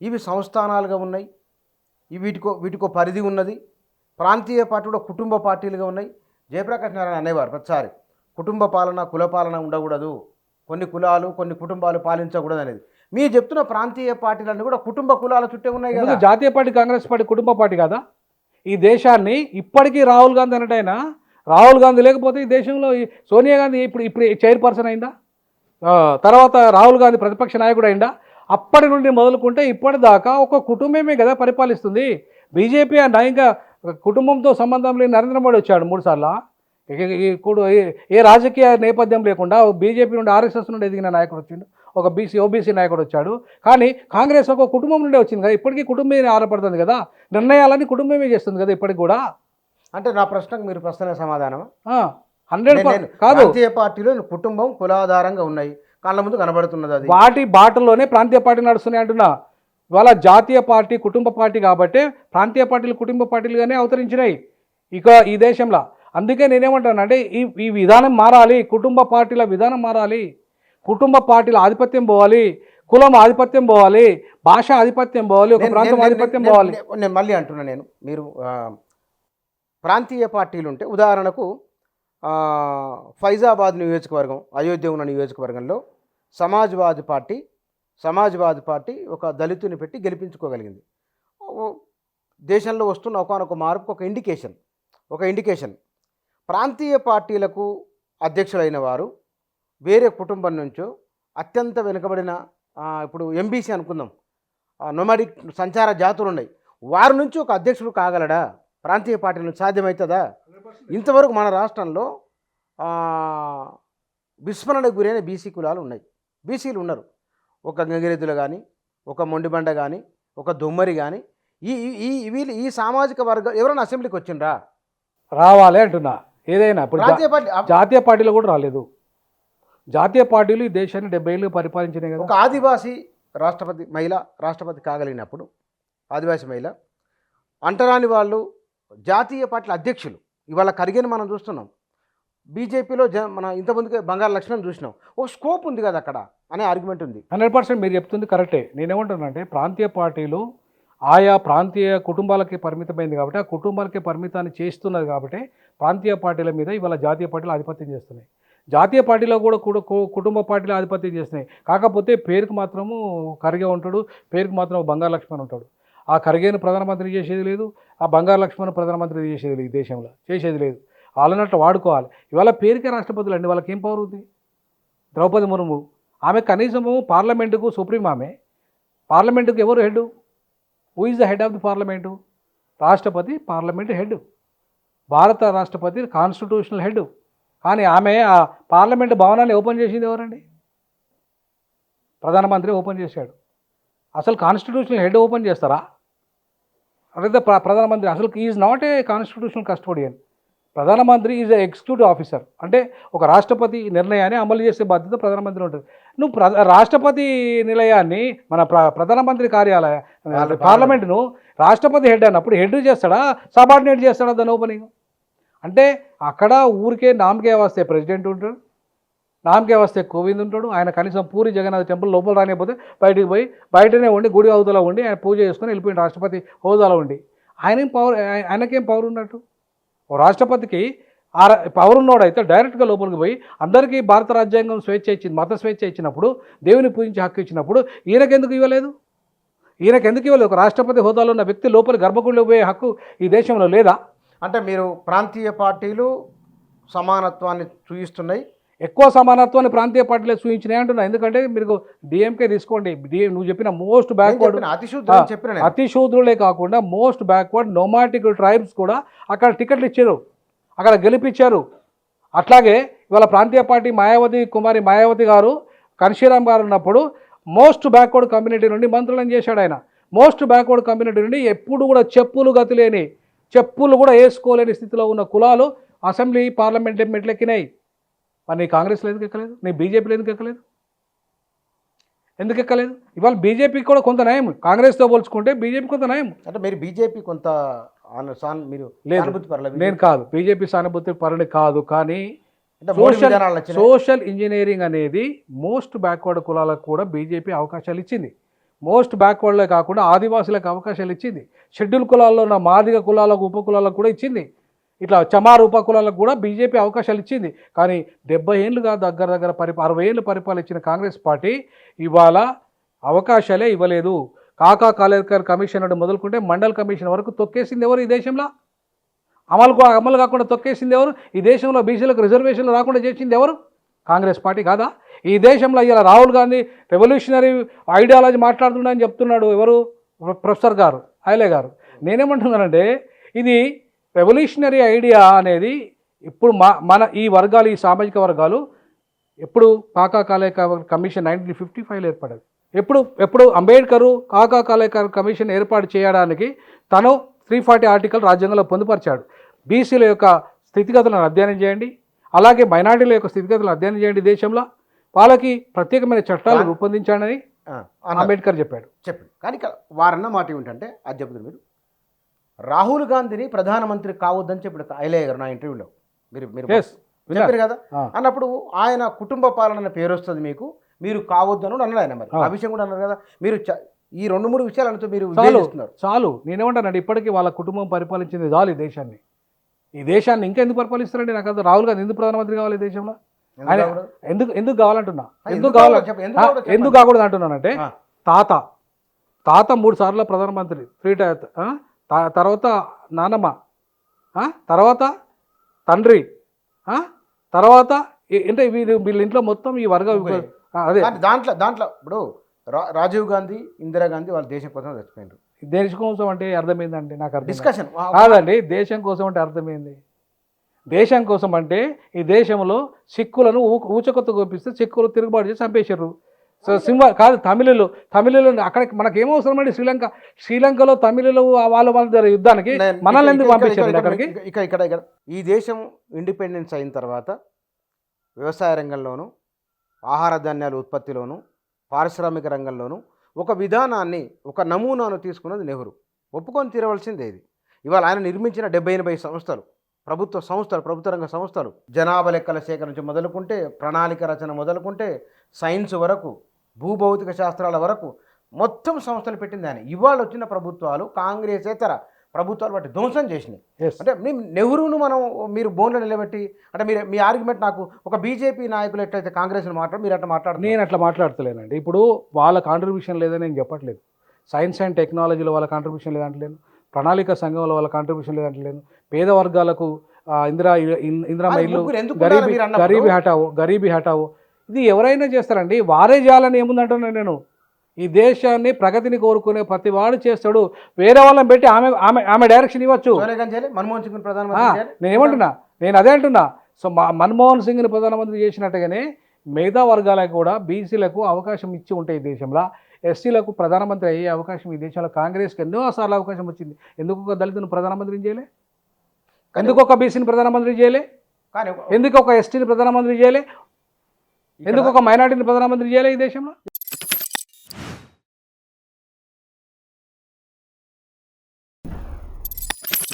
ఇవి సంస్థానాలుగా ఉన్నాయి. వీటికో పరిధి ఉన్నది. ప్రాంతీయ పార్టీ కూడా కుటుంబ పార్టీలుగా ఉన్నాయి. జయప్రకాష్ నారాయణ అనేవారు ప్రతిసారి కుటుంబ పాలన కుల పాలన ఉండకూడదు, కొన్ని కులాలు కొన్ని కుటుంబాలు పాలించకూడదు అనేది. మీరు చెప్తున్న ప్రాంతీయ పార్టీలన్నీ కూడా కుటుంబ కులాల చుట్టే ఉన్నాయి కదా. జాతీయ పార్టీ కాంగ్రెస్ పార్టీ కుటుంబ పార్టీ కదా. ఈ దేశాన్ని ఇప్పటికీ రాహుల్ గాంధీ అన్నట్టయినా, రాహుల్ గాంధీ లేకపోతే ఈ దేశంలో సోనియా గాంధీ ఇప్పుడు చైర్పర్సన్ అయిందా, తర్వాత రాహుల్ గాంధీ ప్రతిపక్ష నాయకుడు అయిందా? అప్పటి నుండి మొదలుకుంటే ఇప్పటిదాకా ఒక కుటుంబమే కదా పరిపాలిస్తుంది. బీజేపీ అన్న ఇంకా కుటుంబంతో సంబంధం లేని నరేంద్ర మోడీ వచ్చాడు 3 సార్లు. ఏ రాజకీయ నేపథ్యం లేకుండా బీజేపీ నుండి ఆర్ఎస్ఎస్ నుండి ఎదిగిన నాయకుడు వచ్చిండు, ఒక ఓబీసీ నాయకుడు వచ్చాడు. కానీ కాంగ్రెస్ ఒక కుటుంబం నుండే వచ్చింది కదా, ఇప్పటికీ కుటుంబమే ఆధారపడుతుంది కదా, నిర్ణయాలన్నీ కుటుంబమే చేస్తుంది కదా ఇప్పటికి కూడా. అంటే నా ప్రశ్నకు మీరు ప్రశ్న సమాధానం 100% కాదు. ప్రాంతీయ పార్టీలో కుటుంబం కులాధారంగా ఉన్నాయి, కళ్ళ ముందు కనబడుతున్నది. అది వాటి బాటలోనే ప్రాంతీయ పార్టీ నడుస్తున్నాయి అంటున్నా. ఇవాళ జాతీయ పార్టీ కుటుంబ పార్టీ కాబట్టి ప్రాంతీయ పార్టీలు కుటుంబ పార్టీలుగానే అవతరించినాయి ఇక ఈ దేశంలో. అందుకే నేనేమంటానంటే ఈ విధానం మారాలి, కుటుంబ పార్టీల విధానం మారాలి, కుటుంబ పార్టీల ఆధిపత్యం పోవాలి, కులం ఆధిపత్యం పోవాలి, భాష ఆధిపత్యం పోవాలి, ఒక ప్రాంతం ఆధిపత్యం పోవాలి. నేను మళ్ళీ అంటున్నా, మీరు ప్రాంతీయ పార్టీలు ఉంటే ఉదాహరణకు ఫైజాబాద్ నియోజకవర్గం, అయోధ్య ఉన్న నియోజకవర్గంలో సమాజ్వాదీ పార్టీ ఒక దళితుని పెట్టి గెలిపించుకోగలిగింది. దేశంలో వస్తున్న ఒకనొక మార్పుకు ఒక ఇండికేషన్. ప్రాంతీయ పార్టీలకు అధ్యక్షులైన వారు వేరే కుటుంబం నుంచో అత్యంత వెనుకబడిన, ఇప్పుడు ఎంబీసీ అనుకుందాం, నొమాడిక్ సంచార జాతులు ఉన్నాయి, వారి నుంచి ఒక అధ్యక్షుడు కాగలడా? ప్రాంతీయ పార్టీల నుంచి సాధ్యమవుతుందా? ఇంతవరకు మన రాష్ట్రంలో విస్మరణకు గురైన బీసీ కులాలు ఉన్నాయి, బీసీలు ఉన్నారు. ఒక గంగిరెద్దులు కానీ, ఒక మొండిబండ కానీ, ఒక దొమ్మరి కానీ, వీళ్ళు ఈ సామాజిక వర్గం ఎవరైనా అసెంబ్లీకి వచ్చిండ్రా? రావాలి అంటున్నా. ఏదైనా ఇప్పుడు జాతీయ పార్టీలో కూడా రాలేదు. జాతీయ పార్టీలు ఈ దేశాన్ని 70 ఏళ్ళు పరిపాలించినాయి కదా. ఒక ఆదివాసీ రాష్ట్రపతి కాగలిగినప్పుడు, ఆదివాసీ మహిళ అంటరాని వాళ్ళు జాతీయ పార్టీల అధ్యక్షులు ఇవాళ కరిగని మనం చూస్తున్నాం. బీజేపీలో మన ఇంతకుముందుకే బంగారు లక్ష్మణ్ చూసినాం. ఓ స్కోప్ ఉంది కదా అక్కడ అనే ఆర్గ్యుమెంట్ ఉంది. 100% మీరు చెప్తుంది కరెక్టే. నేనేమంటున్నానంటే ప్రాంతీయ పార్టీలు ఆయా ప్రాంతీయ కుటుంబాలకి పరిమితమైంది కాబట్టి, ఆ కుటుంబాలకి పరిమితాన్ని చేస్తున్నది కాబట్టి ప్రాంతీయ పార్టీల మీద ఇవాళ జాతీయ పార్టీలు ఆధిపత్యం చేస్తున్నాయి. జాతీయ పార్టీలో కూడా కుటుంబ పార్టీలు ఆధిపత్యం చేస్తున్నాయి. కాకపోతే పేరుకు మాత్రము ఖర్గే ఉంటాడు, పేరుకు మాత్రం బంగారు లక్ష్మణ్ ఉంటాడు. ఆ ఖర్గేను ప్రధానమంత్రి చేసేది లేదు, ఆ బంగారు లక్ష్మణ్ ప్రధానమంత్రి చేసేది లేదు, ఈ దేశంలో చేసేది లేదు. వాళ్ళనట్లు వాడుకోవాలి. ఇవాళ పేరుకే రాష్ట్రపతులు అండి, వాళ్ళకి ఏం పవర్ ఉంది? ద్రౌపది ముర్ము ఆమె కనీసము పార్లమెంటుకు సుప్రీం, ఆమె పార్లమెంటుకు ఎవరు head? Who is the head of the parliament? రాష్ట్రపతి పార్లమెంట్ హెడ్, భారత రాష్ట్రపతి కాన్స్టిట్యూషనల్ హెడ్. కానీ ఆమె ఆ పార్లమెంటు భవనాన్ని ఓపెన్ చేసింది ఎవరండి? ప్రధానమంత్రి ఓపెన్ చేశాడు. అసలు కాన్స్టిట్యూషనల్ హెడ్ ఓపెన్ చేస్తారా? అదే ప్రధానమంత్రి అసలు is not a constitutional custodian. ప్రధానమంత్రి ఈజ్ ఎగ్జిక్యూటివ్ ఆఫీసర్. అంటే ఒక రాష్ట్రపతి నిర్ణయాన్ని అమలు చేసే బాధ్యత ప్రధానమంత్రి ఉంటుంది. నువ్వు రాష్ట్రపతి నిలయాన్ని, మన ప్రధానమంత్రి కార్యాలయ పార్లమెంటును రాష్ట్రపతి హెడ్ అన్నప్పుడు హెడ్ చేస్తాడా, సబార్డినేట్ చేస్తాడా దాని ఓపెనింగ్? అంటే అక్కడ ఊరికే నామకే వస్తే ప్రెసిడెంట్ ఉంటాడు, నామకే వస్తే కోవింద్ ఉంటాడు. ఆయన కనీసం పూరి జగన్నాథ్ టెంపుల్ లోపల రానిపోతే బయటికి పోయి బయటనే ఉండి గుడి అవతల ఉండి ఆయన పూజ చేసుకొని వెళ్ళిపోయిన రాష్ట్రపతి హోదాలో ఉండి ఆయనకేం పవర్ ఉన్నట్టు? ఓ రాష్ట్రపతికి పవర్ ఉన్నోడు అయితే డైరెక్ట్గా లోపలికి పోయి అందరికీ భారత రాజ్యాంగం స్వేచ్ఛ ఇచ్చింది, మత స్వేచ్ఛ ఇచ్చినప్పుడు, దేవుని పూజించే హక్కు ఇచ్చినప్పుడు ఈయనకెందుకు ఇవ్వలేదు? ఒక రాష్ట్రపతి హోదాలో ఉన్న వ్యక్తి లోపలి గర్భగుడిలో పోయే హక్కు ఈ దేశంలో లేదా? అంటే మీరు ప్రాంతీయ పార్టీలు సమానత్వాన్ని చూపిస్తున్నాయి, ఎక్కువ సమానత్వాన్ని ప్రాంతీయ పార్టీలే చూపించినాయి అంటున్నా. ఎందుకంటే మీరు డిఎంకే తీసుకోండి, నువ్వు చెప్పిన మోస్ట్ బ్యాక్వర్డ్ అతిశూద్రులే కాకుండా మోస్ట్ బ్యాక్వర్డ్ నోమాటిక్ ట్రైబ్స్ కూడా అక్కడ టికెట్లు ఇచ్చారు, అక్కడ గెలిపించారు. అట్లాగే ఇవాళ ప్రాంతీయ పార్టీ కుమారి మాయావతి గారు, కన్షీరామ్ గారు ఉన్నప్పుడు మోస్ట్ బ్యాక్వర్డ్ కమ్యూనిటీ నుండి మంత్రులను చేశాడు ఆయన. మోస్ట్ బ్యాక్వర్డ్ కమ్యూనిటీ నుండి ఎప్పుడు కూడా చెప్పులు కూడా వేసుకోలేని స్థితిలో ఉన్న కులాలు అసెంబ్లీ పార్లమెంట్ మెట్లు ఎక్కినాయి. మరి నీ కాంగ్రెస్లో ఎందుకు ఎక్కలేదు? నీ బీజేపీలో ఎందుకు ఎక్కలేదు? ఇవాళ బీజేపీకి కూడా కొంత నయం, కాంగ్రెస్తో పోల్చుకుంటే బీజేపీ కొంత నయం. అంటే మీరు బీజేపీ కొంత మీరు లేదు, నేను కాదు బీజేపీ సానుభూతి పరుని కాదు. కానీ సోషల్ ఇంజనీరింగ్ అనేది మోస్ట్ బ్యాక్వర్డ్ కులాలకు కూడా బీజేపీ అవకాశాలు ఇచ్చింది. మోస్ట్ బ్యాక్వర్డ్లే కాకుండా ఆదివాసులకు అవకాశాలు ఇచ్చింది. షెడ్యూల్ కులాల్లో ఉన్న మాదిగ కులాలకు ఉప కులాలకు కూడా ఇచ్చింది. ఇట్లా చమార్ ఉప కులాలకు కూడా బీజేపీ అవకాశాలు ఇచ్చింది. కానీ 70 ఏళ్ళుగా దగ్గర 60 ఏళ్ళు పరిపాలించిన కాంగ్రెస్ పార్టీ ఇవాళ అవకాశాలే ఇవ్వలేదు. కాకా కాలేకర్ కమిషన్ నుండి మొదలుకుంటే మండల్ కమిషన్ వరకు తొక్కేసింది ఎవరు ఈ దేశంలో? అమలు కాకుండా తొక్కేసింది ఎవరు? ఈ దేశంలో బీసీలకు రిజర్వేషన్లు రాకుండా చేసింది ఎవరు? కాంగ్రెస్ పార్టీ కాదా? ఈ దేశంలో ఇలా రాహుల్ గాంధీ రెవల్యూషనరీ ఐడియాలజీ మాట్లాడుతున్నాడని చెప్తున్నాడు ఎవరు? ప్రొఫెసర్ గారు, హైలే గారు. నేనేమంటున్నానంటే ఇది రెవల్యూషనరీ ఐడియా అనేది ఇప్పుడు మన ఈ వర్గాలు, ఈ సామాజిక వర్గాలు ఎప్పుడు కాకా కాలేకర్ కమిషన్ 1955లో ఏర్పడ్డది. ఎప్పుడు అంబేద్కరు కాకా కాలేకర్ కమిషన్ ఏర్పాటు చేయడానికి తను 340 ఆర్టికల్ రాజ్యాంగంలో పొందుపరిచాడు. బీసీల యొక్క స్థితిగతులను అధ్యయనం చేయండి, అలాగే మైనారిటీల యొక్క స్థితిగతులను అధ్యయనం చేయండి, దేశంలో వాళ్ళకి ప్రత్యేకమైన చట్టాలు రూపొందించాడని అంబేద్కర్ చెప్పాడు. కానీ ఇక్కడ వారన్న మాట ఏమిటంటే, అది చెప్తున్నారు మీరు, రాహుల్ గాంధీని ప్రధానమంత్రి కావద్దని చెప్పాడు ఐలయ్య గారు నా ఇంటర్వ్యూలో. మీరు చెప్పారు కదా, అన్నప్పుడు ఆయన కుటుంబ పాలన అనే పేరు వస్తుంది మీకు, మీరు కావద్దు అని అన్నాడు ఆయన. మరి ఆ విషయం కూడా అన్నారు కదా. మీరు ఈ 2-3 విషయాలతో మీరు చాలు. నేనేమంటానండి, ఇప్పటికీ వాళ్ళ కుటుంబం పరిపాలించింది చాలు ఈ దేశాన్ని. ఈ దేశాన్ని ఇంకా ఎందుకు పరిపాలిస్తారండి? నాకు అది రాహుల్ గాంధీ ఎందుకు ప్రధానమంత్రి కావాలి ఈ దేశంలో? ఆయన ఎందుకు కావాలంటున్నా, ఎందుకు కాకూడదు అంటున్నానంటే, తాత 3 సార్లు ప్రధానమంత్రి, 3 టైమ్స్, తర్వాత నానమ్మ, తర్వాత తండ్రి, తర్వాత అంటే వీళ్ళ ఇంట్లో మొత్తం ఈ వర్గ అదే దాంట్లో ఇప్పుడు రాజీవ్ గాంధీ, ఇందిరాగాంధీ వాళ్ళ దేశం కోసం చచ్చిపోయినారు. దేశం కోసం అంటే అర్థమైందండి నాకు అర్థం డిస్కషన్ కాదండి. దేశం కోసం అంటే అర్థమైంది. దేశం కోసం అంటే ఈ దేశంలో సిక్కులను ఊచకొత్త గోపిస్తే సిక్కులు తిరుగుబాటు చేసి చంపేశారు. సో కాదు తమిళులు అక్కడ మనకి ఏమవసరం అండి? శ్రీలంకలో తమిళులు వాళ్ళ యుద్ధానికి మనల్ని ఎందుకు పంపించారు అక్కడికి? ఇక్కడ ఈ దేశం ఇండిపెండెన్స్ అయిన తర్వాత వ్యవసాయ రంగంలోనూ, ఆహార ధాన్యాల ఉత్పత్తిలోనూ, పారిశ్రామిక రంగంలోనూ ఒక విధానాన్ని, ఒక నమూనాను తీసుకున్నది నెహ్రూ. ఒప్పుకొని తీరవలసిందే ఇది. ఇవాళ ఆయన నిర్మించిన 70-80 సంస్థలు, ప్రభుత్వ రంగ సంస్థలు, జనాభా లెక్కల సేకరణ నుంచి మొదలుకుంటే, ప్రణాళిక రచన మొదలుకుంటే, సైన్స్ వరకు, భూభౌతిక శాస్త్రాల వరకు మొత్తం సంస్థలు పెట్టింది ఆయన. ఇవాళ వచ్చిన ప్రభుత్వాలు, కాంగ్రెసేతర ప్రభుత్వాలు వాటి ధ్వంసం చేసినాయి. అంటే నెహ్రూను మీరు బోన్లో నిలబెట్టి, అంటే మీ ఆర్గ్యుమెంట్ నాకు ఒక బీజేపీ నాయకులు ఎట్లయితే కాంగ్రెస్ని మీరు అట్లా మాట్లాడుతున్నారు. నేను అట్లా మాట్లాడతలేనండి. ఇప్పుడు వాళ్ళ కాంట్రిబ్యూషన్ లేదని నేను చెప్పట్లేదు. సైన్స్ అండ్ టెక్నాలజీలో వాళ్ళ కాంట్రిబ్యూషన్ లేదంటలేను, ప్రణాళిక సంఘంలో వాళ్ళ కాంట్రిబ్యూషన్ లేదంటలేను, పేద వర్గాలకు ఇందిరా ఇల్లు, గరీబీ హటావో ఇది ఎవరైనా చేస్తారండి. వారే చేయాలని ఏముందంటున్నాను నేను. ఈ దేశాన్ని ప్రగతిని కోరుకునే ప్రతి వాడు చేస్తాడు. వేరే వాళ్ళని పెట్టి ఆమె డైరెక్షన్ ఇవ్వచ్చు. నేను అదే అంటున్నా. సో మన్మోహన్ సింగ్ని ప్రధానమంత్రి చేసినట్టుగానే మిగతా వర్గాలకు కూడా, బీసీలకు అవకాశం ఇచ్చి ఉంటే ఈ దేశంలో, ఎస్సీలకు ప్రధానమంత్రి అయ్యే అవకాశం ఈ దేశంలో కాంగ్రెస్కి ఎన్నోసార్లు అవకాశం వచ్చింది. ఎందుకు ఒక దళితుని ప్రధానమంత్రిని చేయలే? ఎందుకు ఒక బీసీని ప్రధానమంత్రి చేయలే? ఎందుకు ఒక ఎస్టీని ప్రధానమంత్రి చేయలే? ఎందుకు ఒక మైనార్టీని ప్రధానమంత్రి చేయలే ఈ దేశంలో?